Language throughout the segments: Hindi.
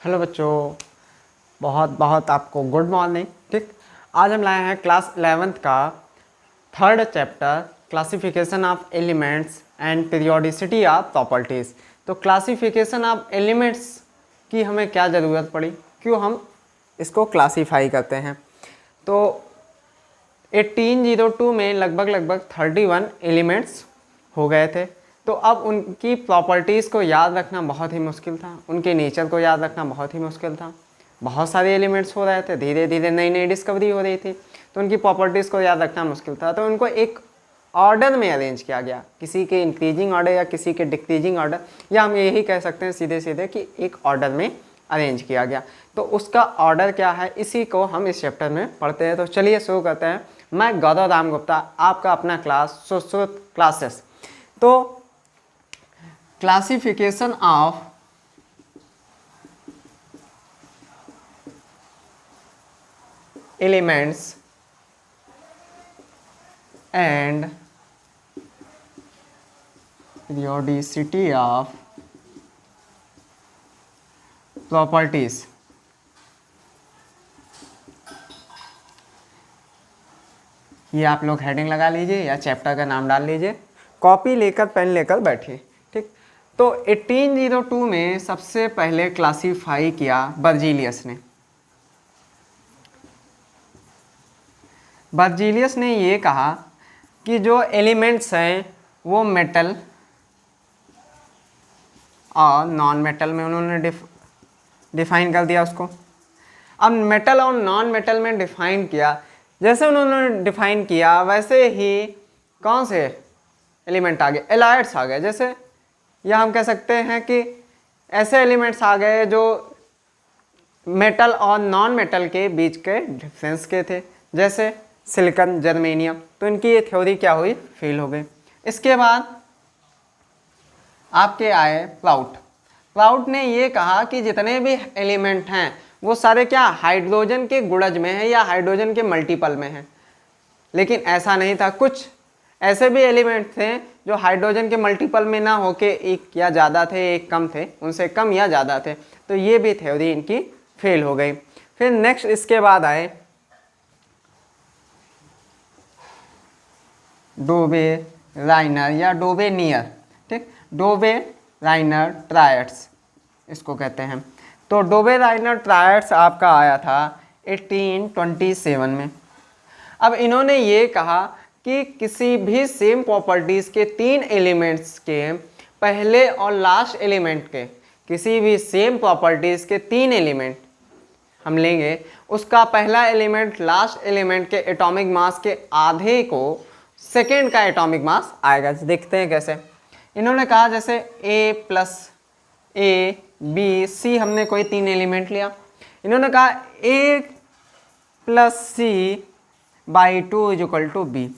हेलो बच्चों, बहुत बहुत आपको गुड मॉर्निंग। ठीक, आज हम लाए हैं क्लास 11th का third chapter classification of elements and periodicity of properties. तो क्लासिफिकेशन ऑफ एलिमेंट्स की हमें क्या ज़रूरत पड़ी, क्यों हम इसको क्लासीफाई करते हैं। तो 1802 में लगभग 31 एलिमेंट्स हो गए थे। तो अब उनकी प्रॉपर्टीज़ को याद रखना बहुत ही मुश्किल था, उनके नेचर को याद रखना बहुत ही मुश्किल था। बहुत सारे एलिमेंट्स हो रहे थे, धीरे धीरे नई नई डिस्कवरी हो रही थी, तो उनकी प्रॉपर्टीज़ को याद रखना मुश्किल था। तो उनको एक ऑर्डर में अरेंज किया गया, किसी के इंक्रीजिंग ऑर्डर या किसी के डिक्रीजिंग ऑर्डर, या हम यही कह सकते हैं सीधे सीधे कि एक ऑर्डर में अरेंज किया गया। तो उसका ऑर्डर क्या है, इसी को हम इस चैप्टर में पढ़ते हैं। तो चलिए शुरू करते हैं। मैं गौरव राम गुप्ता, आपका अपना क्लास सुश्रुत क्लासेस। तो classification of elements and periodicity of properties। ये आप लोग हेडिंग लगा लीजिए या चैप्टर का नाम डाल लीजिए, कॉपी लेकर पेन लेकर बैठिए। ठीक, तो 1802 में सबसे पहले क्लासीफाई किया बर्जीलियस ने। बर्जीलियस ने ये कहा कि जो एलिमेंट्स हैं वो मेटल और नॉन मेटल में उन्होंने डिफाइन कर दिया उसको। अब मेटल और नॉन मेटल में डिफाइन किया, जैसे उन्होंने डिफाइन किया वैसे ही कौन से एलिमेंट आ गए, एलाइड्स आ गए। जैसे या हम कह सकते हैं कि ऐसे एलिमेंट्स आ गए जो मेटल और नॉन मेटल के बीच के डिफरेंस के थे, जैसे सिलिकॉन, जर्मेनियम। तो इनकी ये थ्योरी क्या हुई, फेल हो गई। इसके बाद आपके आए प्लाउट। प्लाउट ने ये कहा कि जितने भी एलिमेंट हैं वो सारे क्या हाइड्रोजन के गुणज में हैं या हाइड्रोजन के मल्टीपल में हैं। लेकिन ऐसा नहीं था, कुछ ऐसे भी एलिमेंट थे जो हाइड्रोजन के मल्टीपल में ना होके एक या ज़्यादा थे, एक कम थे, उनसे कम या ज़्यादा थे। तो ये भी थ्योरी इनकी फेल हो गई। फिर नेक्स्ट इसके बाद आए डोबे राइनर या डोबे नियर। ठीक, डोबे राइनर ट्रायड्स इसको कहते हैं। तो डोबे राइनर ट्रायड्स आपका आया था 1827 में। अब इन्होंने ये कहा कि किसी भी सेम प्रॉपर्टीज़ के तीन एलिमेंट्स के पहले और लास्ट एलिमेंट के, किसी भी सेम प्रॉपर्टीज़ के तीन एलिमेंट हम लेंगे, उसका पहला एलिमेंट लास्ट एलिमेंट के एटॉमिक मास के आधे को सेकेंड का एटॉमिक मास आएगा। देखते हैं कैसे। इन्होंने कहा जैसे A plus A B C, हमने कोई तीन एलिमेंट लिया। इन्होंने कहा A plus C by 2 is equal to B।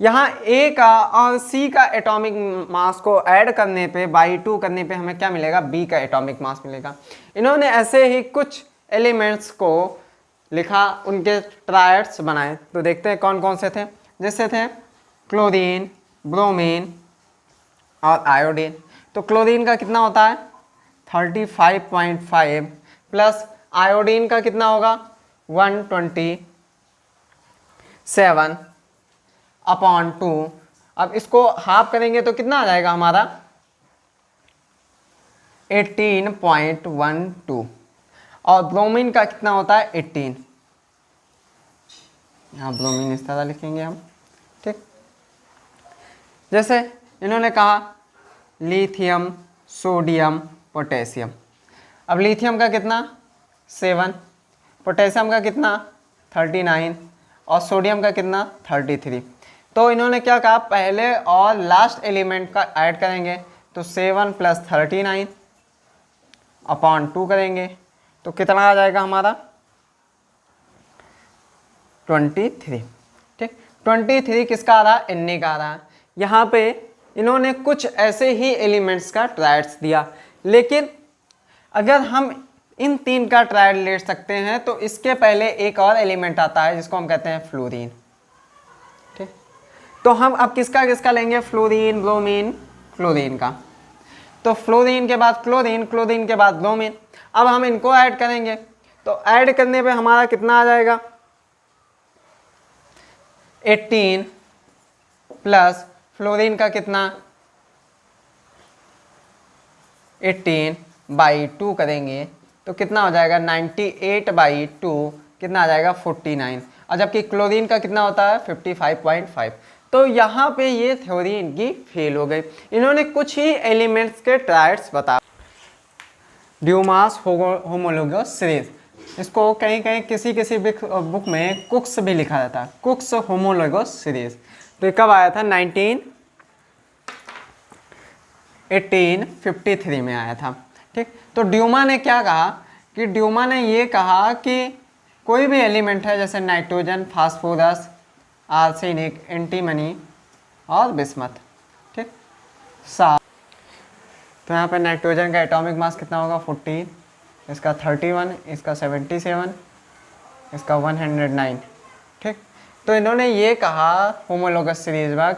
यहाँ A का और C का एटॉमिक मास को ऐड करने पे, बाई 2 करने पे हमें क्या मिलेगा, B का एटॉमिक मास मिलेगा। इन्होंने ऐसे ही कुछ एलिमेंट्स को लिखा, उनके ट्रायड्स बनाए। तो देखते हैं कौन कौन से थे। जैसे थे क्लोरीन, ब्रोमीन और आयोडीन। तो क्लोरीन का कितना होता है 35.5 प्लस आयोडीन का कितना होगा 127/2। अब इसको हाफ करेंगे तो कितना आ जाएगा हमारा 18.12। और ब्रोमीन का कितना होता है 18। यहाँ ब्रोमीन इस तरह लिखेंगे हम। ठीक, जैसे इन्होंने कहा लिथियम, सोडियम, पोटेशियम। अब लिथियम का कितना 7, पोटेशियम का कितना 39 और सोडियम का कितना 33। तो इन्होंने क्या कहा, पहले और लास्ट एलिमेंट का ऐड करेंगे तो 7 प्लस 39/2 करेंगे तो कितना आ जाएगा हमारा 23। ठीक, 23 किसका आ रहा है, Na का आ रहा है। यहाँ पे इन्होंने कुछ ऐसे ही एलिमेंट्स का ट्रायड्स दिया, लेकिन अगर हम इन तीन का ट्रायड ले सकते हैं तो इसके पहले एक और एलिमेंट आता है जिसको हम कहते हैं फ्लोरीन। ठीक, तो हम अब किसका किसका लेंगे, फ्लोरीन, ब्रोमीन, क्लोरीन का। तो फ्लोरीन के बाद क्लोरीन, क्लोरीन के बाद ब्रोमीन। अब हम इनको ऐड करेंगे, तो ऐड करने पे हमारा कितना आ जाएगा, 18 प्लस फ्लोरीन का कितना, 18/2 करेंगे तो कितना हो जाएगा, 98/2 कितना आ जाएगा, 49। और जबकि क्लोरीन का कितना होता है, 55.5। तो यहाँ पे ये थ्योरी इनकी फेल हो गई। इन्होंने कुछ ही एलिमेंट्स के ट्रायड्स बता, ड्यूमास होमोलोगस सीरीज, इसको कहीं कहीं किसी किसी बुक में कुक्स भी लिखा जाता है, कुक्स होमोलोगस सीरीज। तो ये कब आया था, 1853 में आया था। ठीक, तो ड्यूमा ने क्या कहा कि ड्यूमा ने ये कहा कि कोई भी एलिमेंट है जैसे नाइट्रोजन, फास्फोरस, आर्सेनिक, एंटीमनी और बिस्मथ, ठीक, तो यहाँ पे नाइट्रोजन का एटॉमिक मास कितना होगा, 14, इसका 31, इसका 77, इसका 109। ठीक, तो इन्होंने ये कहा होमोलोगस सीरीज में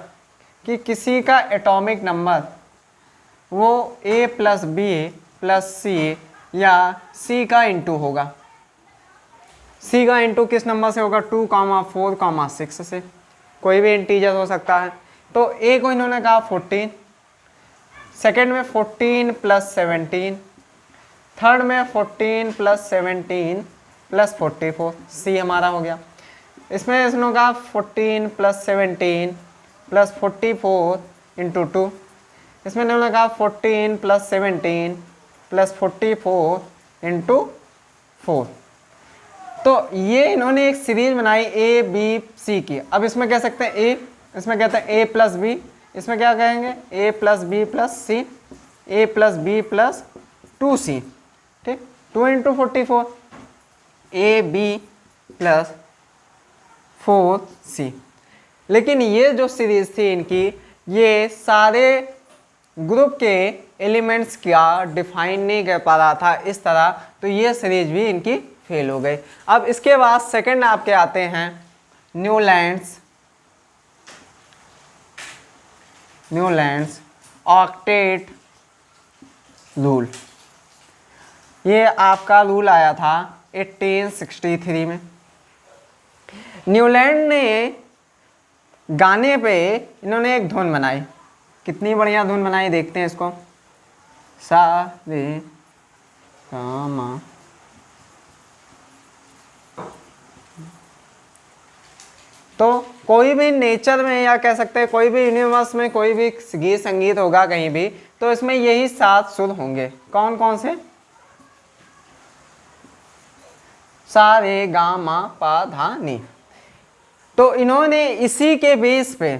कि किसी का एटॉमिक नंबर वो A + B + C या C का इंटू होगा। C का इंटू किस नंबर से होगा, 2, 4, 6 से, कोई भी इंटीजर हो सकता है। तो A को इन्होंने कहा 14, सेकेंड में 14 + 17, थर्ड में 14 + 17 + 44, C हमारा हो गया। इसमें इसने कहा 14 + 17 + 44 × 2, इसमें इन्होंने कहा 14 + 17 + 44 × 4। तो ये इन्होंने एक सीरीज बनाई A B C की। अब इसमें कह सकते हैं A, इसमें कहते हैं A + B, इसमें क्या कहेंगे A + B + C, A + B + 2C, ठीक, 2 × 44, AB + 4C। लेकिन ये जो सीरीज थी इनकी, ये सारे ग्रुप के एलिमेंट्स क्या डिफाइन नहीं कर पा रहा था इस तरह, तो ये सीरीज भी इनकी फेल हो गई। अब इसके बाद सेकंड आपके आते हैं न्यूलैंड्स ऑक्टेट रूल। ये आपका रूल आया था 1863 में। न्यूलैंड ने गाने पे इन्होंने एक धुन बनाई, कितनी बढ़िया धुन बनाई, देखते हैं इसको, सा रे गा मा। तो कोई भी नेचर में या कह सकते हैं कोई भी यूनिवर्स में कोई भी गीत संगीत होगा कहीं भी, तो इसमें यही 7 सुर होंगे। कौन कौन से, सा रे गा मा पा धा नी। तो इन्होंने इसी के बेस पे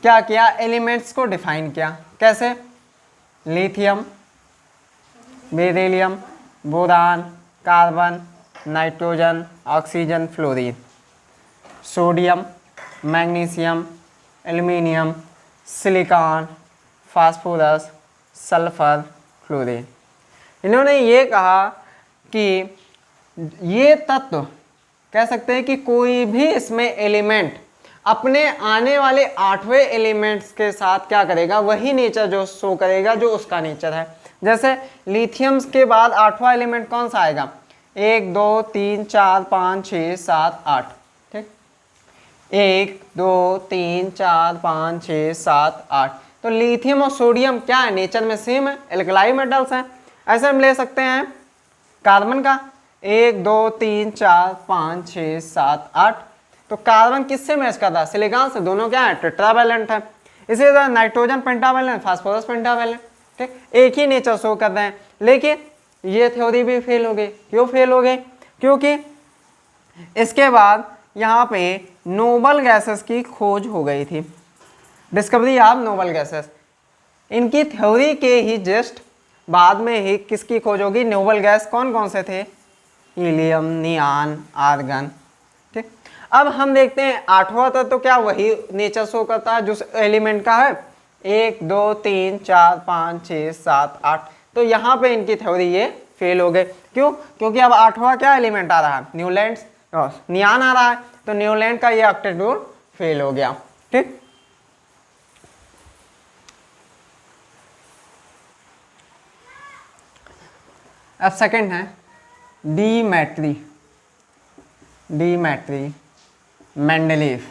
क्या किया, एलिमेंट्स को डिफाइन किया। कैसे, lithium, beryllium, boron, carbon, nitrogen, oxygen, fluorine, sodium, magnesium, aluminium, silicon, phosphorus, sulphur, fluorine. इन्होंने ये कहा कि ये तत्व कह सकते हैं कि कोई भी इसमें एलिमेंट अपने आने वाले 8वें एलिमेंट्स के साथ क्या करेगा, वही नेचर जो शो करेगा जो उसका नेचर है। जैसे लिथियम के बाद 8वां एलिमेंट कौन सा आएगा, 1 2 3 4 5 6 7 8, ठीक, 1 2 3 4 5 6 7 8। तो लिथियम और सोडियम क्या है, नेचर में सेम है, एल्कलाई मेटल्स हैं। ऐसे हम ले सकते हैं कार्बन का, 1 2 3 4 5 6 7 8। तो कार्बन किससे मैच करता है, सिलिकॉन से, दोनों क्या है, टेट्रावैलेंट है। इसी तरह नाइट्रोजन पेंटावैलेंट, फास्फोरस पेंटावैलेंट, ठीक, एक ही नेचर शो कर रहे हैं। लेकिन ये थ्योरी भी फेल हो गई। क्यों फेल हो गई, क्योंकि इसके बाद यहाँ पे नोबल गैसेस की खोज हो गई थी, डिस्कवरी ऑफ नोबल गैसेस। इनकी थ्योरी के ही जस्ट बाद में ही किसकी खोज होगी, नोबल गैस कौन कौन से थे, हीलियम, नियॉन, आर्गन, ठीक। अब हम देखते हैं 8वां तत्व तो क्या वही नेचर शो करता है जो एलिमेंट का है, 1 2 3 4 5 6 7 8। तो यहाँ पे इनकी थ्योरी ये फेल हो गए। क्यों, क्योंकि अब 8वां क्या एलिमेंट आ रहा है, न्यूलैंड्स, नियॉन आ रहा है, तो न्यूलैंड का ये ऑक्टेट रूल फेल हो गया, ठीक। अब सेकंड है Dmitry Mendeleev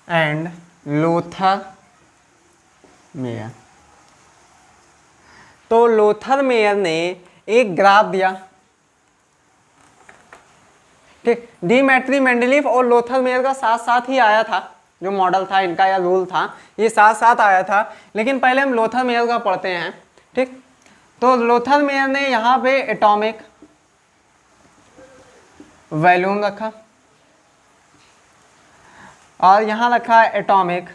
and Lothar Meyer. तो लोथर मेयर ने एक ग्राफ दिया, ठीक। डिमेट्री मेंडलीव और लोथर मेयर का साथ साथ ही आया था, जो मॉडल था इनका या रूल था ये साथ साथ आया था। लेकिन पहले हम लोथर मेयर का पढ़ते हैं, ठीक। तो लोथर मेयर ने यहाँ पे एटॉमिक वॉल्यूम रखा और यहाँ रखा है एटॉमिक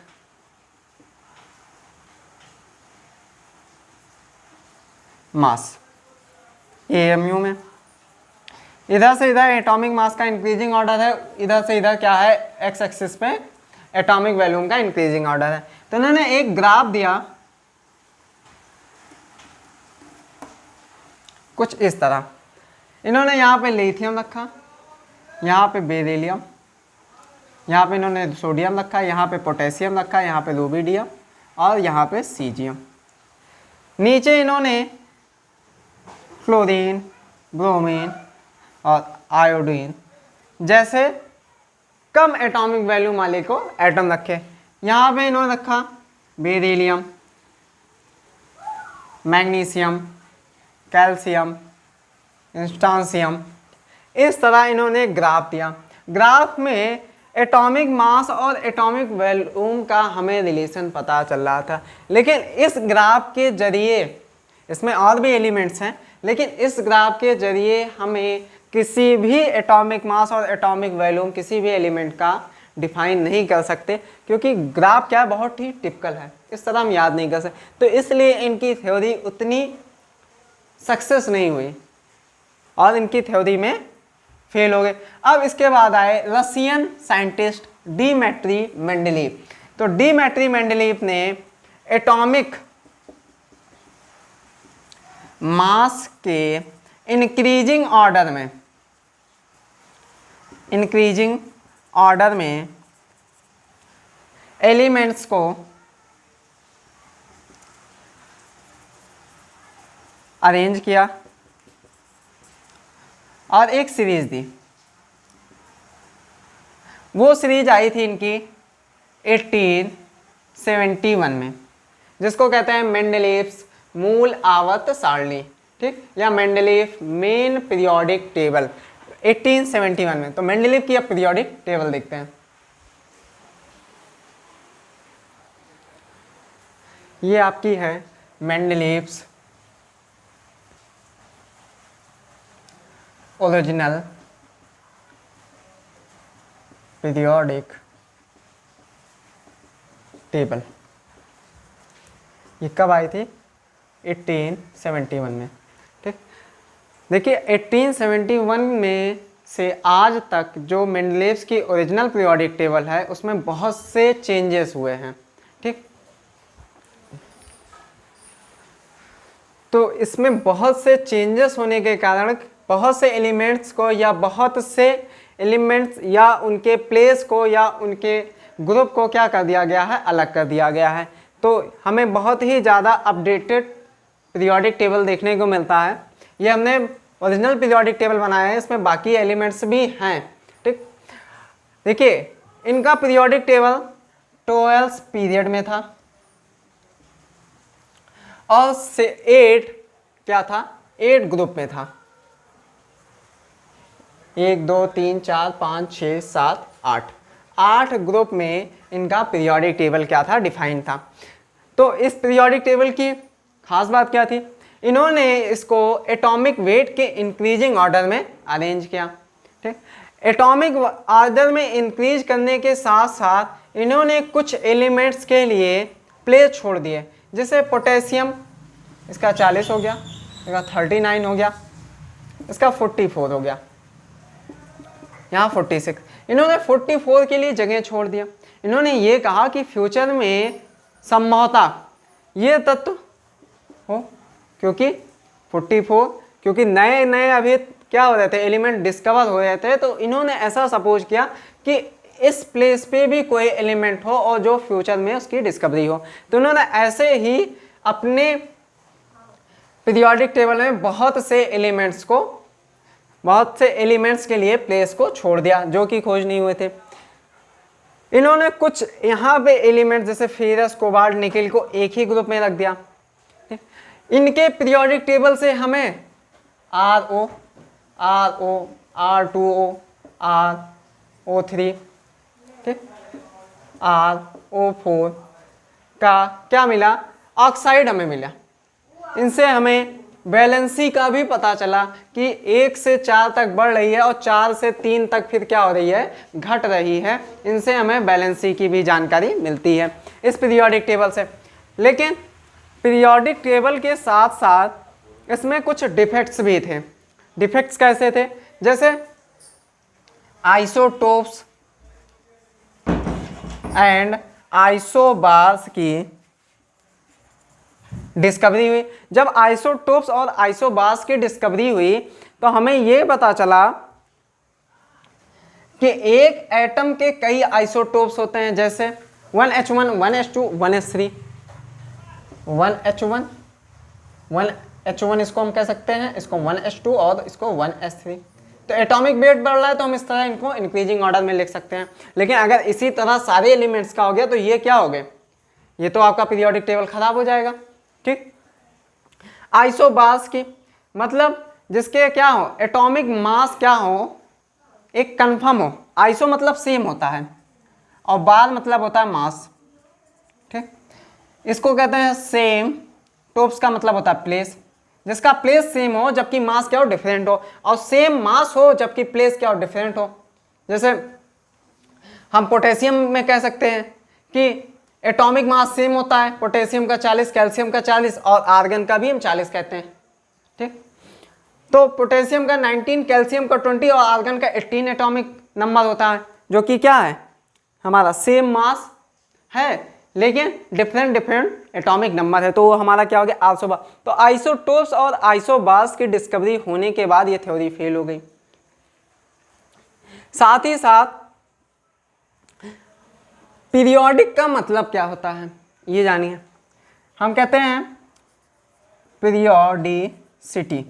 मास एएमयू में। इधर से इधर एटॉमिक मास का इंक्रीजिंग ऑर्डर है, इधर से इधर क्या है एक्स एक्सिस पे एटॉमिक वॉल्यूम का इंक्रीजिंग ऑर्डर है। तो इन्होंने एक ग्राफ दिया कुछ इस तरह। इन्होंने यहाँ पे लिथियम रखा, यहाँ पे बेरिलियम, यहाँ पे इन्होंने सोडियम रखा, यहाँ पे पोटेशियम रखा, यहाँ पे रूबिडियम और यहाँ पे सीजियम। नीचे इन्होंने फ्लोरीन, ब्रोमीन और आयोडीन जैसे कम एटॉमिक वैल्यू वाले को एटम रखे। यहाँ पे इन्होंने रखा बेरिलियम, मैग्नीशियम, कैल्शियम, इंस्टांसियम। इस तरह इन्होंने ग्राफ दिया। ग्राफ में एटॉमिक मास और एटॉमिक वॉल्यूम का हमें रिलेशन पता चल रहा था, लेकिन इस ग्राफ के जरिए, इसमें और भी एलिमेंट्स हैं, लेकिन इस ग्राफ के जरिए हमें किसी भी एटॉमिक मास और एटॉमिक वॉल्यूम किसी भी एलिमेंट का डिफाइन नहीं कर सकते, क्योंकि ग्राफ क्या बहुत ही टिपिकल है, इस तरह हम याद नहीं कर सकते। तो इसलिए इनकी थ्योरी उतनी सक्सेस नहीं हुई और इनकी थ्योरी में फेल हो गए। अब इसके बाद आए रशियन साइंटिस्ट डिमेट्री मेंडलीव। तो डिमेट्री मेंडलीव ने एटॉमिक मास के इंक्रीजिंग ऑर्डर में एलिमेंट्स को अरेंज किया और एक सीरीज दी। वो सीरीज आई थी इनकी 1871 में, जिसको कहते हैं मेंडलीव्स मूल आवर्त सारणी, ठीक, या मेंडलीव मेन पीरियोडिक टेबल 1871 में। तो मेंडलीव की अब पीरियोडिक टेबल देखते हैं। ये आपकी है मेंडलीव्स ओरिजिनल पीरियोडिक टेबल। ये कब आई थी? 1871 में, ठीक। देखिए 1871 में से आज तक जो मेंडलीव्स की ओरिजिनल पीरियोडिक टेबल है उसमें बहुत से चेंजेस हुए हैं, ठीक। तो इसमें बहुत से चेंजेस होने के कारण बहुत से एलिमेंट्स को या उनके प्लेस को या उनके ग्रुप को क्या कर दिया गया है, अलग कर दिया गया है। तो हमें बहुत ही ज़्यादा अपडेटेड पीरियोडिक टेबल देखने को मिलता है। ये हमने ओरिजिनल पीरियोडिक टेबल बनाया है, इसमें बाकी एलिमेंट्स भी हैं, ठीक। देखिए इनका पीरियोडिक टेबल 12 पीरियड में था और 8 क्या था, 8 ग्रुप में था। 1 2 3 4 5 6 7 8 ग्रुप में इनका पीरियोडिक टेबल क्या था, डिफाइन था। तो इस पीरियोडिक टेबल की खास बात क्या थी, इन्होंने इसको एटॉमिक वेट के इंक्रीजिंग ऑर्डर में अरेंज किया, ठीक। एटॉमिक ऑर्डर में इंक्रीज करने के साथ साथ इन्होंने कुछ एलिमेंट्स के लिए प्लेस छोड़ दिए, जैसे पोटेशियम इसका 40 हो गया, इसका 39 हो गया, इसका 44 हो गया, यहाँ 46। इन्होंने 44 के लिए जगह छोड़ दिया। इन्होंने ये कहा कि फ्यूचर में संभवतः ये तत्व हो, क्योंकि 44 क्योंकि नए नए अभी क्या हो रहे थे, एलिमेंट डिस्कवर हो रहे थे। तो इन्होंने ऐसा सपोज किया कि इस प्लेस पे भी कोई एलिमेंट हो और जो फ्यूचर में उसकी डिस्कवरी हो। तो उन्होंने ऐसे ही अपने पीरियोडिक टेबल में बहुत से एलिमेंट्स के लिए प्लेस को छोड़ दिया जो कि खोज नहीं हुए थे। इन्होंने कुछ यहाँ पे एलिमेंट जैसे फेरस, कोबाल्ट, निकेल को एक ही ग्रुप में रख दिया। इनके पीरियोडिक टेबल से हमें RO, RO, R2O, RO3, ठीक, RO4 का क्या मिला, ऑक्साइड हमें मिला। इनसे हमें वैलेंसी का भी पता चला कि 1 से 4 तक बढ़ रही है और 4 से 3 तक फिर क्या हो रही है, घट रही है। इनसे हमें वैलेंसी की भी जानकारी मिलती है इस पीरियोडिक टेबल से। लेकिन पीरियोडिक टेबल के साथ साथ इसमें कुछ डिफेक्ट्स भी थे। डिफेक्ट्स कैसे थे, जैसे आइसोटोप्स एंड आइसोबार्स की डिस्कवरी हुई। जब आइसोटोप्स और आइसोबार्स की डिस्कवरी हुई तो हमें यह पता चला कि एक एटम के कई आइसोटोप्स होते हैं, जैसे 1H1, 1S2, 1S3। 1H1 इसको हम कह सकते हैं, इसको 1S2 और इसको 1S3। तो एटॉमिक वेट बढ़ रहा है तो हम इस तरह इनको इंक्रीजिंग ऑर्डर में लिख सकते हैं। लेकिन अगर इसी तरह सारे एलिमेंट्स का हो गया तो ये क्या हो गए, ये तो आपका पीरियोडिक टेबल खराब हो जाएगा। ठीक, आइसोबार्स की मतलब जिसके क्या हो, एटॉमिक मास क्या हो, एक कंफर्म हो। आइसो मतलब सेम होता है और बार मतलब होता है मास। ठीक, इसको कहते हैं सेम। टोप्स का मतलब होता है प्लेस, जिसका प्लेस सेम हो जबकि मास क्या हो, डिफरेंट हो, और सेम मास हो जबकि प्लेस क्या हो, डिफरेंट हो। जैसे हम पोटेशियम में कह सकते हैं कि एटॉमिक मास सेम होता है, पोटेशियम का 40, कैल्शियम का 40 और आर्गन का भी हम 40 कहते हैं। ठीक, तो पोटेशियम का 19, कैल्शियम का 20 और आर्गन का 18 एटॉमिक नंबर होता है, जो कि क्या है, हमारा सेम मास है लेकिन डिफरेंट एटॉमिक नंबर है। तो वो हमारा क्या हो गया, आइसोबार। तो आइसोटोप्स और आइसोबार्स की डिस्कवरी होने के बाद ये थ्योरी फेल हो गई। साथ ही साथ पीरियोडिक का मतलब क्या होता है ये जानिए। हम कहते हैं पीरियोडिसिटी।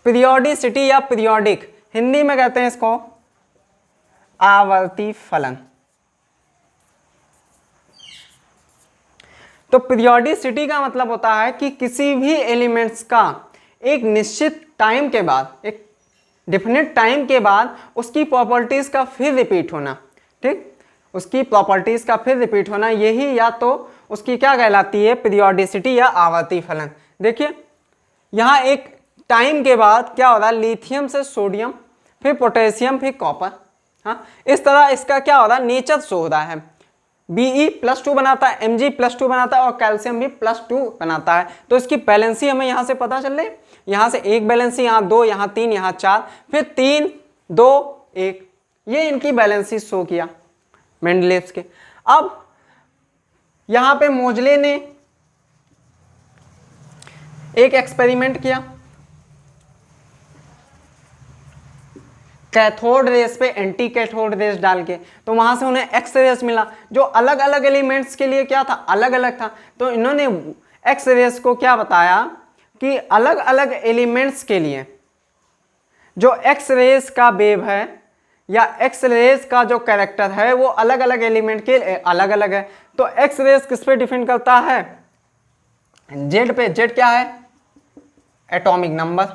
पीरियोडिसिटी या पीरियोडिक, हिंदी में कहते हैं इसको आवर्ती फलन। तो पीरियोडिसिटी का मतलब होता है कि किसी भी एलिमेंट्स का एक निश्चित टाइम के बाद, एक डिफिनिट टाइम के बाद उसकी प्रॉपर्टीज का फिर रिपीट होना। ठीक, उसकी प्रॉपर्टीज का फिर रिपीट होना, यही या तो उसकी क्या कहलाती है, पीरियोडिसिटी या आवर्ती फलन। देखिए यहाँ एक टाइम के बाद क्या हो रहा है, लिथियम से सोडियम, फिर पोटेशियम, फिर कॉपर। हाँ, इस तरह इसका क्या हो रहा है, नेचर शो हो रहा है। Be+2 बनाता है, Mg+2 बनाता है और कैल्शियम भी +2 बनाता है। तो इसकी बैलेंसी हमें यहाँ से पता चल रही, यहाँ से एक बैलेंसी, यहाँ 2, यहाँ 3, यहाँ 4, फिर 3, 2, 1, ये इनकी बैलेंसी शो किया मेंडलीव्स के। अब यहाँ पे मोजले ने एक एक्सपेरिमेंट किया, कैथोड रेस पे एंटी कैथोड रेस डाल के, तो वहां से उन्हें एक्स रेस मिला जो अलग अलग एलिमेंट्स के लिए क्या था, अलग अलग था। तो इन्होंने एक्स रेस को क्या बताया कि अलग अलग एलिमेंट्स के लिए जो एक्स रेस का वेव है या एक्स रेस का जो कैरेक्टर है वो अलग अलग एलिमेंट के अलग अलग है। तो एक्स रेस किस पे डिपेंड करता है, जेड पे। जेड क्या है, एटॉमिक नंबर।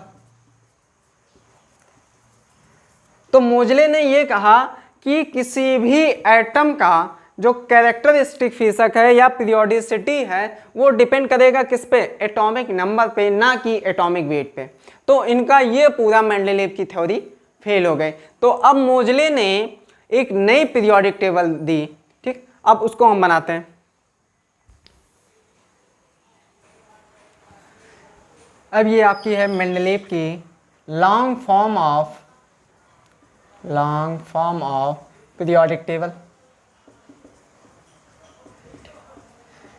तो मोजले ने ये कहा कि किसी भी एटम का जो कैरेक्टरिस्टिक फीचर है या पीरियोडिसिटी है वो डिपेंड करेगा किस पे, एटॉमिक नंबर पे, ना कि एटॉमिक वेट पे। तो इनका ये पूरा मेंडलीव की थ्योरी फेल हो गई। तो अब मोजले ने एक नई पीरियोडिक टेबल दी। ठीक, अब उसको हम बनाते हैं। अब ये आपकी है मेंडलीव की long form of periodic table.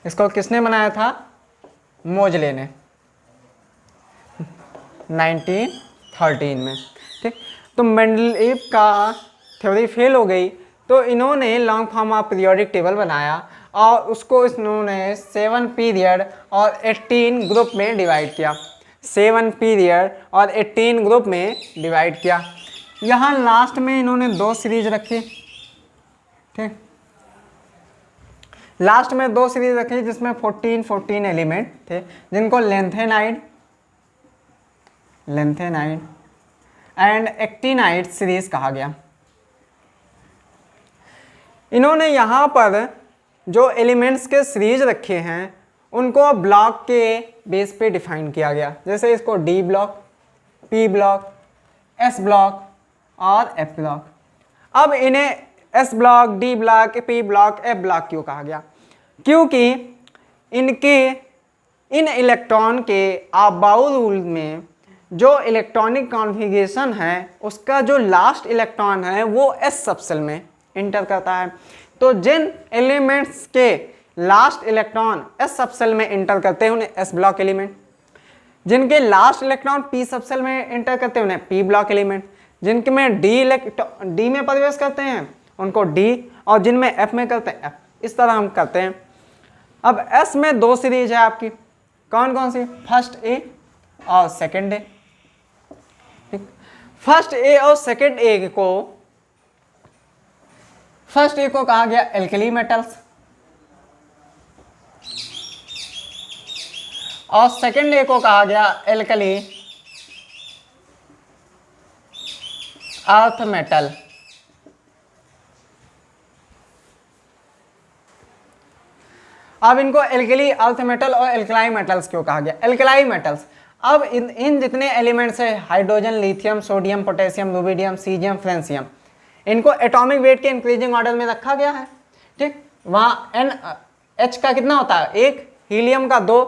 इसको किसने बनाया था, मोजले ने 1913 में। ठीक, तो मेंडलीव का थ्योरी फेल हो गई तो इन्होंने long form of periodic table बनाया और उसको इन्होंने 7 पीरियड और 18 ग्रुप में डिवाइड किया। 7 पीरियड और 18 ग्रुप में डिवाइड किया। यहाँ लास्ट में इन्होंने 2 सीरीज रखी, ठीक, लास्ट में 2 सीरीज रखी जिसमें 14 एलिमेंट थे, जिनको लेंथेनाइड एंड एक्टिनाइड सीरीज कहा गया। इन्होंने यहाँ पर जो एलिमेंट्स के सीरीज रखे हैं उनको ब्लॉक के बेस पे डिफाइन किया गया, जैसे इसको D block, P block, S block और एफ ब्लॉक। अब इन्हें S block, D block, P block, F block क्यों कहा गया? क्योंकि इन इलेक्ट्रॉन के अबाउट रूल में जो इलेक्ट्रॉनिक कॉन्फ़िगरेशन है उसका जो लास्ट इलेक्ट्रॉन है वो एस सबसेल में इंटर करता है। तो जिन एलिमेंट्स के लास्ट इलेक्ट्रॉन एस सबसेल में इंटर करते हैं उन्हें एस ब्लॉक एलिमेंट, जिनके लास्ट इलेक्ट्रॉन पी सबसेल में इंटर करते हैं उन्हें पी ब्लॉक एलिमेंट, जिनके में डी में प्रवेश करते हैं उनको डी, और जिनमें एफ में करते हैं एफ। इस तरह हम करते हैं। अब एस में 2 सीरीज है आपकी, कौन कौन सी? फर्स्ट ए और सेकंड ए। फर्स्ट ए और सेकंड ए को, फर्स्ट ए को कहा गया एल्कली मेटल्स और सेकंड ए को कहा गया एल्कली अर्थ मेटल। अब इनको एल्कली अर्थ मेटल और एल्कलाई मेटल्स क्यों कहा गया? एल्कलाई मेटल्स, अब इन जितने एलिमेंट्स है hydrogen, lithium, sodium, potassium, rubidium, caesium, francium, इनको एटॉमिक वेट के इंक्रीजिंग ऑर्डर में रखा गया है, ठीक। वहाँ NH का कितना होता है? 1, हीलियम का 2,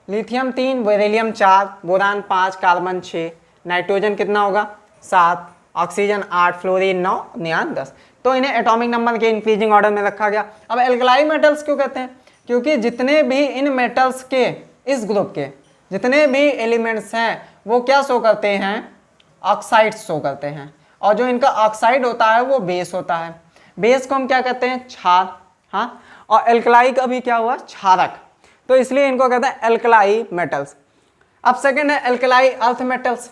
lithium 3, beryllium 4, boron 5, carbon 6, nitrogen कितना होगा? 7, ऑक्सीजन 8, फ्लोरीन 9, नियान 10। तो इन्हें एटॉमिक नंबर के इंक्रीजिंग ऑर्डर में रखा गया। अब एल्कलाई मेटल्स क्यों कहते हैं? क्योंकि जितने भी इन मेटल्स के, इस ग्रुप के जितने भी एलिमेंट्स हैं वो क्या शो करते हैं? ऑक्साइड शो करते हैं, और जो इनका ऑक्साइड होता है वो बेस होता है। बेस को हम क्या कहते हैं? क्षार, हाँ, और एल्कलाई का भी क्या हुआ? क्षारक। तो इसलिए इनको कहते हैं एल्कलाई मेटल्स। अब सेकंड है alkali earth metals.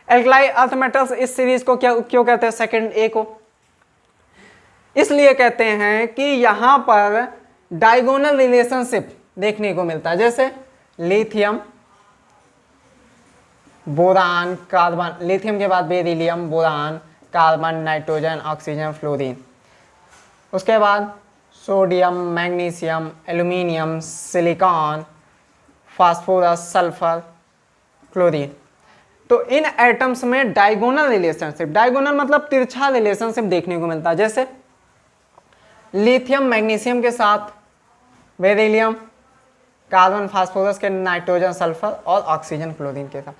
Alkali earth metals इस सीरीज को क्यों कहते हैं? सेकंड ए को इसलिए कहते हैं कि यहाँ पर डायगोनल रिलेशनशिप देखने को मिलता है, जैसे लिथियम, बोरान, कार्बन, लिथियम के बाद beryllium, boron, carbon, nitrogen, oxygen, fluorine, उसके बाद sodium, magnesium, aluminium, silicon, phosphorus, sulphur, chlorine. तो इन एटम्स में डायगोनल रिलेशनशिप, डायगोनल मतलब तिरछा रिलेशनशिप देखने को मिलता है, जैसे लिथियम मैग्नीशियम के साथ बेरिलियम, कार्बन फास्फोरस के नाइट्रोजन सल्फर और ऑक्सीजन क्लोरीन के साथ।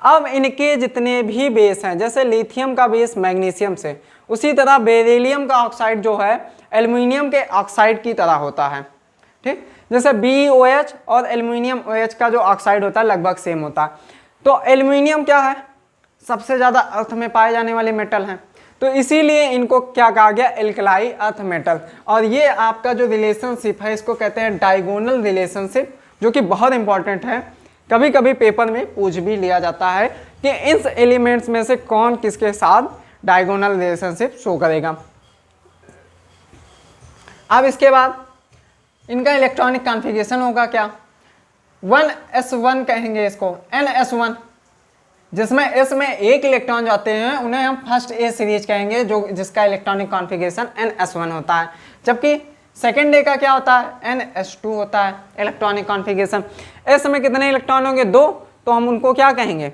अब इनके जितने भी बेस हैं, जैसे लिथियम का बेस मैग्नीशियम से, उसी तरह बेरिलियम का ऑक्साइड जो है एल्युमिनियम के ऑक्साइड की तरह होता है, ठीक। जैसे BeOH और एल्युमिनियम OH का जो ऑक्साइड होता है लगभग सेम होता है। तो एल्युमिनियम क्या है? सबसे ज़्यादा अर्थ में पाए जाने वाले मेटल हैं, तो इसीलिए इनको क्या कहा गया? Alkali earth metal. और ये आपका जो रिलेशनशिप है इसको कहते हैं डायगोनल रिलेशनशिप, जो कि बहुत इंपॉर्टेंट है। कभी कभी पेपर में पूछ भी लिया जाता है कि इन एलिमेंट्स में से कौन किसके साथ डायगोनल रिलेशनशिप शो करेगा। अब इसके बाद इनका इलेक्ट्रॉनिक कॉन्फ़िगरेशन होगा क्या? 1s1 कहेंगे इसको, NS1, जिसमें एस में एक इलेक्ट्रॉन जाते हैं उन्हें हम फर्स्ट ए सीरीज कहेंगे, जो जिसका इलेक्ट्रॉनिक कॉन्फ़िगरेशन NS1 होता है। जबकि सेकेंड ए का क्या होता है? NS2 होता है इलेक्ट्रॉनिक कॉन्फ़िगरेशन। एस में कितने इलेक्ट्रॉन होंगे? 2, तो हम उनको क्या कहेंगे?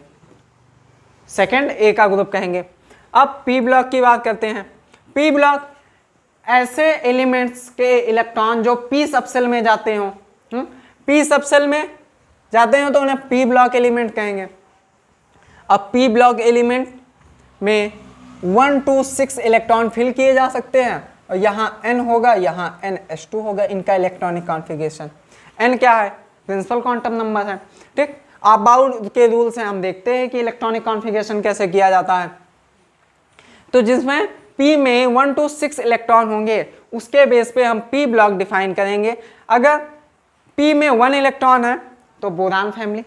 सेकेंड ए का ग्रुप कहेंगे। अब पी ब्लॉक की बात करते हैं। पी ब्लॉक ऐसे एलिमेंट्स के इलेक्ट्रॉन जो पी सबसेल में जाते हों, पी सबसेल में जाते हो तो उन्हें पी ब्लॉक एलिमेंट कहेंगे। अब पी ब्लॉक एलिमेंट में 1 to 6 इलेक्ट्रॉन फिल किए जा सकते हैं, और यहाँ n होगा, यहाँ NH2 होगा। इनका इलेक्ट्रॉनिक कॉन्फ़िगरेशन n क्या है? प्रिंसिपल क्वांटम नंबर है, ठीक। अबाउट के रूल से हम देखते हैं कि इलेक्ट्रॉनिक कॉन्फ़िगरेशन कैसे किया जाता है। तो जिसमें P में 1 to 6 इलेक्ट्रॉन होंगे, उसके बेस पे हम P ब्लॉक डिफाइन करेंगे। अगर P में 1 इलेक्ट्रॉन है तो बोरान फैमिली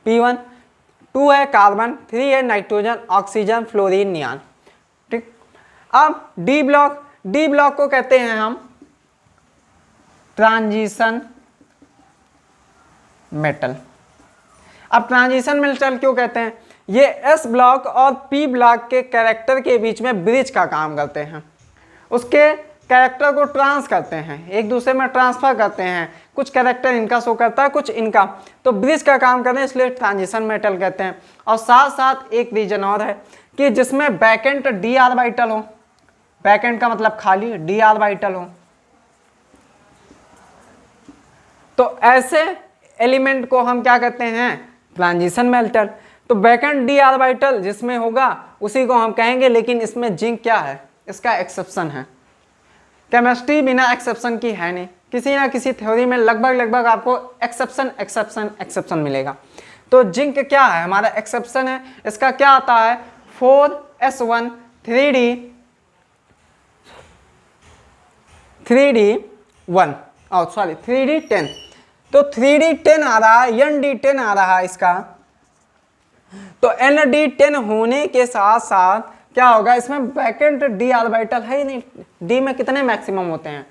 P1, 2 है कार्बन, 3 है नाइट्रोजन, ऑक्सीजन, फ्लोरीन, नियॉन। ठीक, अब डी ब्लॉक को कहते हैं हम ट्रांजिशन मेटल। अब ट्रांजिशन मेटल क्यों कहते हैं? ये एस ब्लॉक और पी ब्लॉक के कैरेक्टर के बीच में ब्रिज का काम करते हैं, उसके कैरेक्टर को ट्रांस करते हैं, एक दूसरे में ट्रांसफर करते हैं। कुछ कैरेक्टर इनका शो करता है, कुछ इनका, तो ब्रिज का काम करते हैं, इसलिए ट्रांजिशन मेटल कहते हैं। और साथ साथ एक रीजन और है कि जिसमें वैकेंट डी ऑर्बिटल हो, वैकेंट का मतलब खाली, डी ऑर्बिटल हो, तो ऐसे एलिमेंट को हम क्या कहते हैं? Transition metal. तो वैकेंट डी ऑर्बिटल जिसमें होगा उसी को हम कहेंगे, लेकिन इसमें जिंक क्या है? इसका एक्सेप्शन है। केमिस्ट्री बिना एक्सेप्शन की है नहीं, किसी ना किसी थ्योरी में लगभग आपको एक्सेप्शन मिलेगा। तो जिंक क्या है? हमारा एक्सेप्शन है। इसका क्या आता है? 4s1 3d10। तो 3d10 आ रहा है, nd10 आ रहा है इसका। तो nd10 होने के साथ साथ क्या होगा? इसमें वैकेंट डी ऑर्बिटल है ही नहीं। डी में कितने मैक्सिमम होते हैं?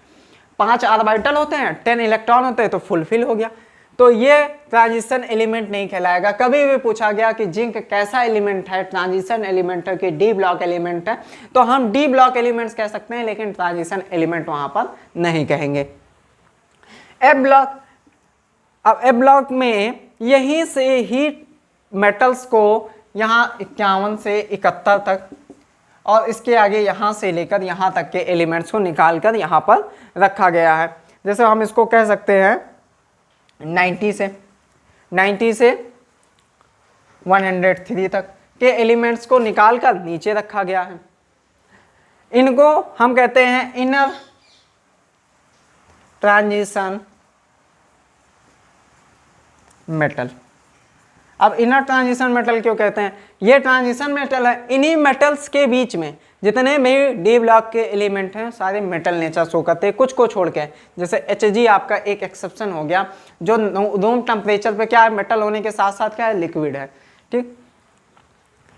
5 ऑर्बिटल होते हैं, 10 इलेक्ट्रॉन होते हैं, तो फुलफिल हो गया। तो ये ट्रांजिशन एलिमेंट नहीं कहलाएगा। कभी भी पूछा गया कि जिंक कैसा एलिमेंट है, ट्रांजिशन एलिमेंट है कि डी ब्लॉक एलिमेंट है, तो हम डी ब्लॉक एलिमेंट्स कह सकते हैं, लेकिन ट्रांजिशन एलिमेंट वहां पर नहीं कहेंगे। एफ ब्लॉक, अब एफ ब्लॉक में यहीं से ही मेटल्स को यहाँ 51 से 71 तक और इसके आगे यहाँ से लेकर यहाँ तक के एलिमेंट्स को निकाल कर यहाँ पर रखा गया है। जैसे हम इसको कह सकते हैं 90 से 103 तक के एलिमेंट्स को निकाल कर नीचे रखा गया है। इनको हम कहते हैं इनर ट्रांजिशन मेटल। अब इनर ट्रांजिशन मेटल क्यों कहते हैं? ये ट्रांजिशन मेटल है, इन्हीं मेटल्स के बीच में जितने भी डी ब्लॉक के एलिमेंट हैं सारे मेटल नेचर शो करते हैं, कुछ को छोड़ के। जैसे Hg आपका एक एक्सेप्शन हो गया, जो रूम टेम्परेचर पे क्या है? मेटल होने के साथ साथ क्या है? लिक्विड है। ठीक,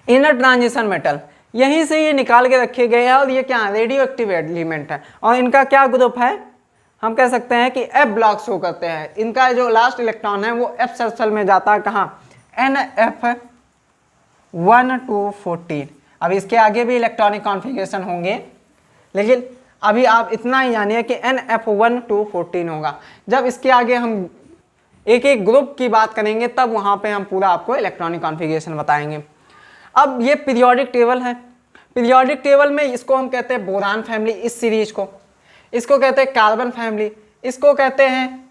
इनर ट्रांजिशन मेटल यहीं से ये निकाल के रखे गए हैं और ये क्या है? रेडियो एक्टिव एलिमेंट है। और इनका क्या ग्रुप है? हम कह सकते हैं कि एफ ब्लॉक शो करते हैं। इनका जो लास्ट इलेक्ट्रॉन है वो एफ सर्कल में जाता है, कहाँ? NF1 to 14। अब इसके आगे भी इलेक्ट्रॉनिक कॉन्फ़िगरेशन होंगे, लेकिन अभी आप इतना ही जानिए कि NF1 to 14 होगा। जब इसके आगे हम एक एक ग्रुप की बात करेंगे तब वहाँ पे हम पूरा आपको इलेक्ट्रॉनिक कॉन्फ़िगरेशन बताएंगे। अब ये पीरियोडिक टेबल है। पीरियोडिक टेबल में इसको हम कहते हैं बोरान फैमिली, इस सीरीज को। इसको कहते हैं कार्बन फैमिली, इसको कहते हैं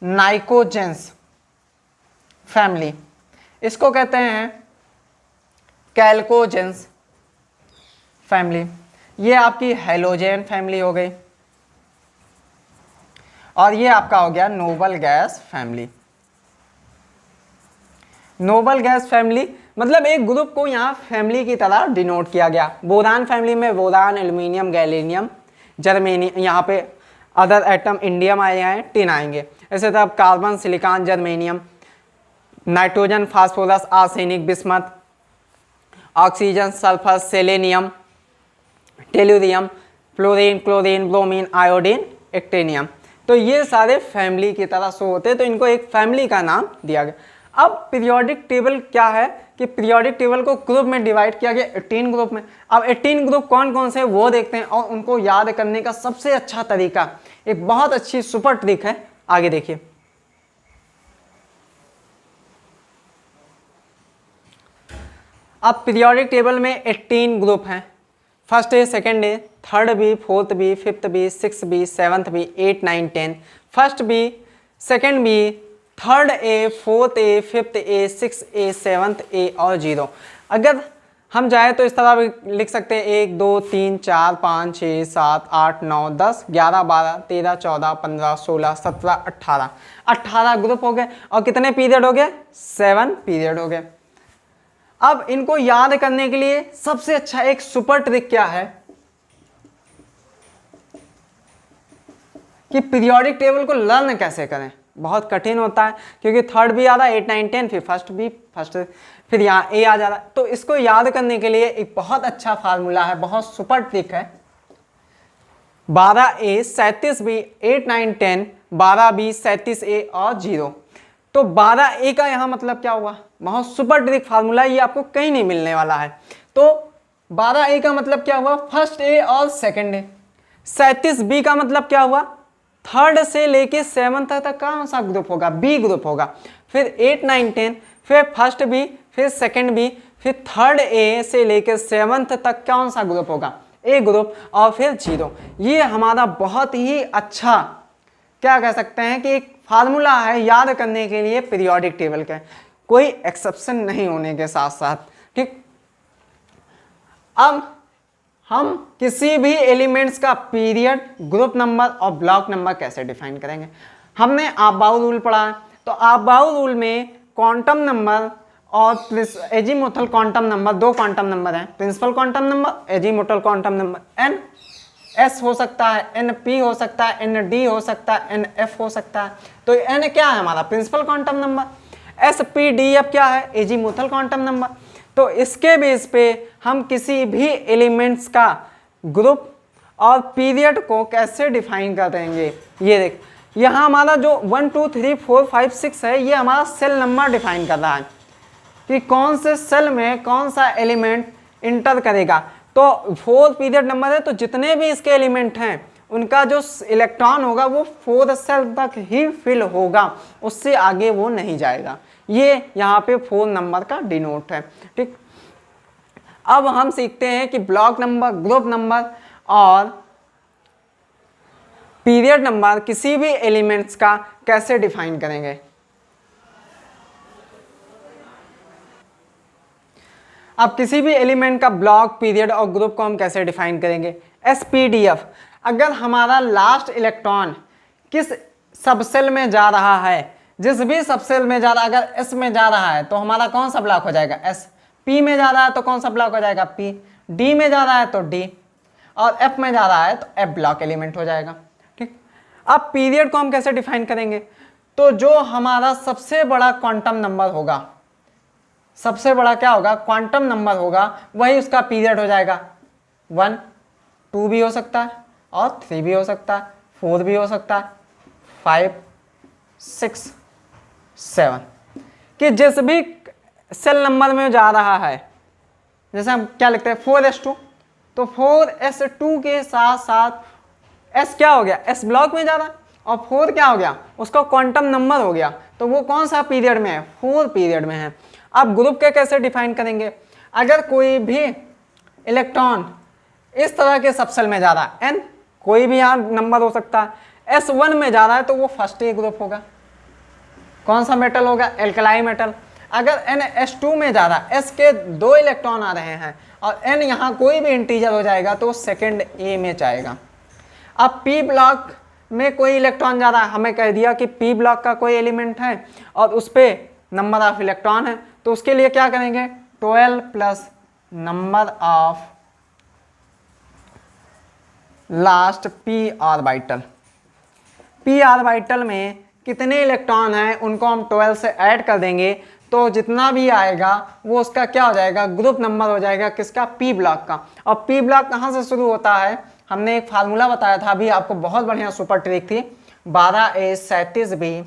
नाइट्रोजन्स फैमिली, इसको कहते हैं कैल्कोजेंस फैमिली। ये आपकी हेलोजेन फैमिली हो गई और ये आपका हो गया noble gas family. Noble gas family मतलब एक ग्रुप को यहाँ फैमिली की तरह डिनोट किया गया। बोरान फैमिली में बोरान, एल्यूमिनियम, गैलीनियम, जर्मेनियम, यहाँ पे अदर एटम इंडियम आए हैं, टिन आएंगे। ऐसे तब carbon, silicon, germanium, nitrogen, phosphorus, arsenic, bismuth, oxygen, sulphur, selenium, tellurium, fluorine, chlorine, bromine, iodine, actinium. तो ये सारे फैमिली की तरह शो होते हैं, तो इनको एक फैमिली का नाम दिया गया। अब पीरियोडिक टेबल क्या है कि पीरियोडिक टेबल को ग्रुप में डिवाइड किया गया 18 ग्रुप में। अब 18 ग्रुप कौन कौन से वो देखते हैं, और उनको याद करने का सबसे अच्छा तरीका, एक बहुत अच्छी सुपर ट्रिक है, आगे देखिए। अब पीरियोडिक टेबल में 18 ग्रुप हैं। First A, second A, third B, fourth B, fifth B, six B, seventh B, 8, 9, 10। First B, second B, third A, fourth A, fifth A, six A, seventh A और 0। अगर हम जाए तो इस तरह भी लिख सकते हैं 1, 2, 3, 4, 5, 6, 7, 8, 9, 10, 11, 12, 13, 14, 15, 16, 17, 18। 18 ग्रुप हो गए और कितने पीरियड हो गए? 7 पीरियड हो गए। अब इनको याद करने के लिए सबसे अच्छा एक सुपर ट्रिक क्या है कि पीरियोडिक टेबल को लर्न कैसे करें। बहुत कठिन होता है क्योंकि थर्ड भी आ रहा है, 8 9 10, फिर फर्स्ट भी फर्स्ट, फिर यहाँ ए आ जा रहा है। तो इसको याद करने के लिए एक बहुत अच्छा फार्मूला है, बहुत सुपर ट्रिक है। 12A 37B 8 9 10, 12B 37A और 0। तो 12A का यहाँ मतलब क्या हुआ, बहुत सुपर ट्रिक फार्मूला, ये आपको कहीं नहीं मिलने वाला है। तो 12A का मतलब क्या हुआ, फर्स्ट ए और सेकंड ए। 37B का मतलब क्या हुआ, थर्ड से लेके 7th तक कौन सा ग्रुप होगा, बी ग्रुप होगा। फिर 8 9 10, फिर फर्स्ट बी, फिर सेकंड बी, फिर थर्ड ए से लेके 7th तक कौन सा ग्रुप होगा, ए ग्रुप, और फिर 0। ये हमारा बहुत ही अच्छा क्या कह सकते हैं कि एक फार्मूला है याद करने के लिए पीरियोडिक टेबल का, कोई एक्सेप्शन नहीं होने के साथ साथ। ठीक, अब हम किसी भी एलिमेंट्स का पीरियड, ग्रुप नंबर और ब्लॉक नंबर कैसे डिफाइन करेंगे। हमने अबाउ रूल पढ़ा है, तो अबाउ रूल में क्वांटम नंबर और एजीमुथल क्वांटम नंबर, दो क्वांटम नंबर हैं, principal quantum number, azimuthal quantum number. N S हो सकता है, एन पी हो सकता है, एन डी हो सकता है, एन एफ हो सकता है। तो एन क्या है हमारा principal quantum number, S P D F क्या है, एजीमुथल क्वांटम नंबर। तो इसके बेस पे हम किसी भी एलिमेंट्स का ग्रुप और पीरियड को कैसे डिफाइन कर देंगे। ये देख, यहाँ हमारा जो 1 2 3 4 5 6 है, ये हमारा सेल नंबर डिफाइन कर रहा है कि कौन से सेल में कौन सा एलिमेंट इंटर करेगा। तो 4 पीरियड नंबर है, तो जितने भी इसके एलिमेंट हैं उनका जो इलेक्ट्रॉन होगा वो 4 सेल तक ही फिल होगा, उससे आगे वो नहीं जाएगा। ये यहाँ पे 4 नंबर का डिनोट है। ठीक, अब हम सीखते हैं कि ब्लॉक नंबर, ग्रुप नंबर और पीरियड नंबर किसी भी एलिमेंट्स का कैसे डिफाइन करेंगे। अब किसी भी एलिमेंट का ब्लॉक, पीरियड और ग्रुप को हम कैसे डिफाइन करेंगे। एसपीडीएफ, अगर हमारा लास्ट इलेक्ट्रॉन किस सबसेल में जा रहा है, जिस भी सबसेल में जा रहा है, अगर एस में जा रहा है तो हमारा कौन सा ब्लॉक हो जाएगा, एस। पी में जा रहा है तो कौन सा ब्लॉक हो जाएगा, पी। डी में जा रहा है तो डी, और एफ में जा रहा है तो एफ ब्लॉक एलिमेंट हो जाएगा। ठीक, अब पीरियड को हम कैसे डिफाइन करेंगे, तो जो हमारा सबसे बड़ा क्वांटम नंबर होगा, सबसे बड़ा क्या होगा, क्वांटम नंबर होगा, वही उसका पीरियड हो जाएगा। 1 2 भी हो सकता है और 3 भी हो सकता है, 4 भी हो सकता है, 5 6 7, कि जिस भी सेल नंबर में जा रहा है, जैसे हम क्या लिखते हैं 4s2, तो 4s2 के साथ साथ s क्या हो गया, s ब्लॉक में जा रहा है, और 4 क्या हो गया, उसका क्वांटम नंबर हो गया, तो वो कौन सा पीरियड में है, 4 पीरियड में है। अब ग्रुप के कैसे डिफाइन करेंगे, अगर कोई भी इलेक्ट्रॉन इस तरह के सबसेल में जा रहा है, n कोई भी यहाँ नंबर हो सकता है, s1 में जा रहा है तो वो फर्स्ट ए ग्रुप होगा। कौन सा मेटल होगा, एल्कलाई मेटल। अगर NS2 में जा रहा है, s के 2 इलेक्ट्रॉन आ रहे हैं और n यहाँ कोई भी इंटीजर हो जाएगा तो सेकंड ए में जाएगा। अब p ब्लॉक में कोई इलेक्ट्रॉन जा रहा है, हमें कह दिया कि p ब्लॉक का कोई एलिमेंट है और उस पर नंबर ऑफ इलेक्ट्रॉन है, तो उसके लिए क्या करेंगे, 12 plus number of last p orbital. p orbital में कितने इलेक्ट्रॉन हैं उनको हम 12 से ऐड कर देंगे, तो जितना भी आएगा वो उसका क्या हो जाएगा, ग्रुप नंबर हो जाएगा, किसका, p ब्लॉक का। और p ब्लॉक कहाँ से शुरू होता है, हमने एक फार्मूला बताया था अभी आपको, बहुत बढ़िया सुपर ट्रिक थी, 12A 37B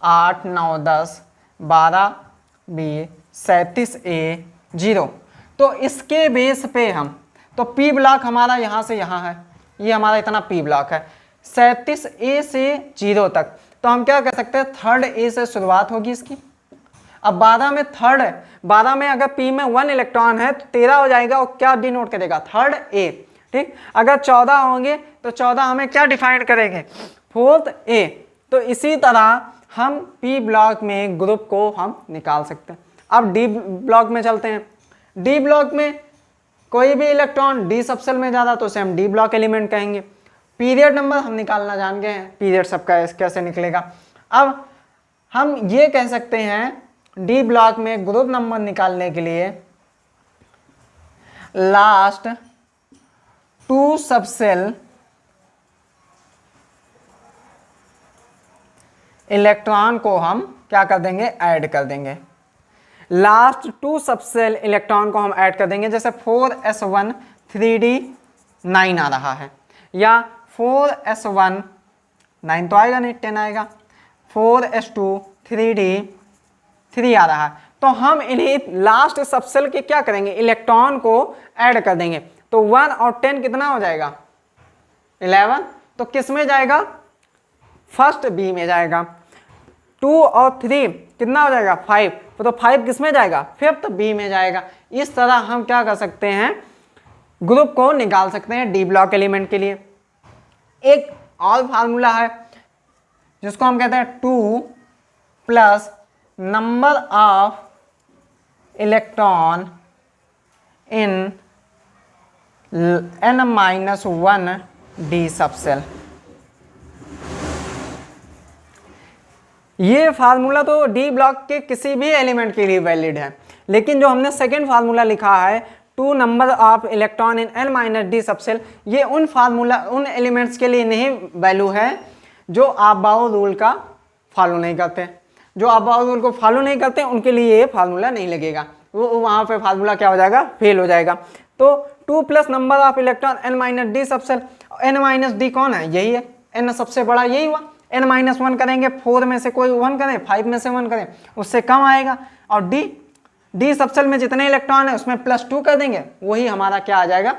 8 9 10, 12B 37A 0। तो इसके बेस पे हम, तो p ब्लॉक हमारा यहाँ से यहाँ है, ये हमारा इतना p ब्लॉक है 37A से 0 तक, तो हम क्या कर सकते हैं, थर्ड ए से शुरुआत होगी इसकी। अब 12 में थर्ड है, 12 में अगर p में 1 इलेक्ट्रॉन है तो 13 हो जाएगा, और क्या डिनोट करेगा, थर्ड ए। ठीक, अगर 14 होंगे तो 14 हमें क्या डिफाइन करेंगे, फोर्थ ए। तो इसी तरह हम p ब्लॉक में ग्रुप को हम निकाल सकते हैं। अब d ब्लॉक में चलते हैं। d ब्लॉक में कोई भी इलेक्ट्रॉन d सबसेल में जा रहा तो उसे हम d ब्लॉक एलिमेंट कहेंगे। पीरियड नंबर हम निकालना जान गए हैं, पीरियड सबका कैसे निकलेगा। अब हम ये कह सकते हैं डी ब्लॉक में ग्रुप नंबर निकालने के लिए लास्ट 2 सबसेल इलेक्ट्रॉन को हम क्या कर देंगे, ऐड कर देंगे। लास्ट 2 सबसेल इलेक्ट्रॉन को हम ऐड कर देंगे, जैसे 4s1 3d9 आ रहा है, या 4s1 9 तो आएगा नहीं, 10 आएगा, 4s2 3d3 आ रहा है। तो हम इन्हें लास्ट सबसेल के क्या करेंगे, इलेक्ट्रॉन को ऐड कर देंगे। तो 1 और 10 कितना हो जाएगा, 11। तो किस में जाएगा, फर्स्ट बी में जाएगा। 2 और 3 कितना हो जाएगा, 5। तो 5 किस में जाएगा, फिफ्थ बी में जाएगा। इस तरह हम क्या कर सकते हैं, ग्रुप को निकाल सकते हैं डी ब्लॉक एलिमेंट के लिए। एक और फार्मूला है जिसको हम कहते हैं 2 plus number of electron in n-1 D subshell. ये फार्मूला तो डी ब्लॉक के किसी भी एलिमेंट के लिए वैलिड है, लेकिन जो हमने सेकेंड फार्मूला लिखा है 2 number of electron in n-d subshell, ये उन एलिमेंट्स के लिए नहीं वैल्यू है जो अबाउ रूल का फॉलो नहीं करते। जो अबाउ रूल को फॉलो नहीं करते उनके लिए ये फार्मूला नहीं लगेगा, वो वहाँ पे फार्मूला क्या हो जाएगा, फेल हो जाएगा। तो 2 plus number of electron n-d subshell, n-d कौन है, यही है, n सबसे बड़ा यही हुआ। n-1 करेंगे, 4 में से कोई 1 करें, 5 में से 1 करें, उससे कम आएगा। और डी सबसेल में जितने इलेक्ट्रॉन है उसमें +2 कर देंगे, वही हमारा क्या आ जाएगा।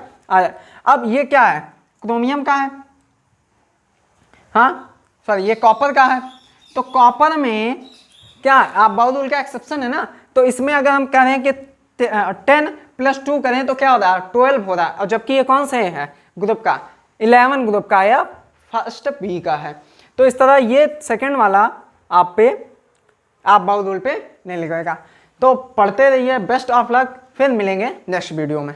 अब ये क्या है, क्रोमियम का है, हाँ सर ये कॉपर का है। तो कॉपर में क्या, आप बाउल का एक्सेप्शन है ना, तो इसमें अगर हम करें कि 10 + 2 करें तो क्या हो रहा है, 12 हो रहा है। और जबकि ये कौन से है ग्रुप का, 11 ग्रुप का या फर्स्ट बी का है। तो इस तरह ये सेकंड वाला आप बाउल पे नहीं लिखेगा। तो पढ़ते रहिए, बेस्ट ऑफ लक, फिर मिलेंगे नेक्स्ट वीडियो में।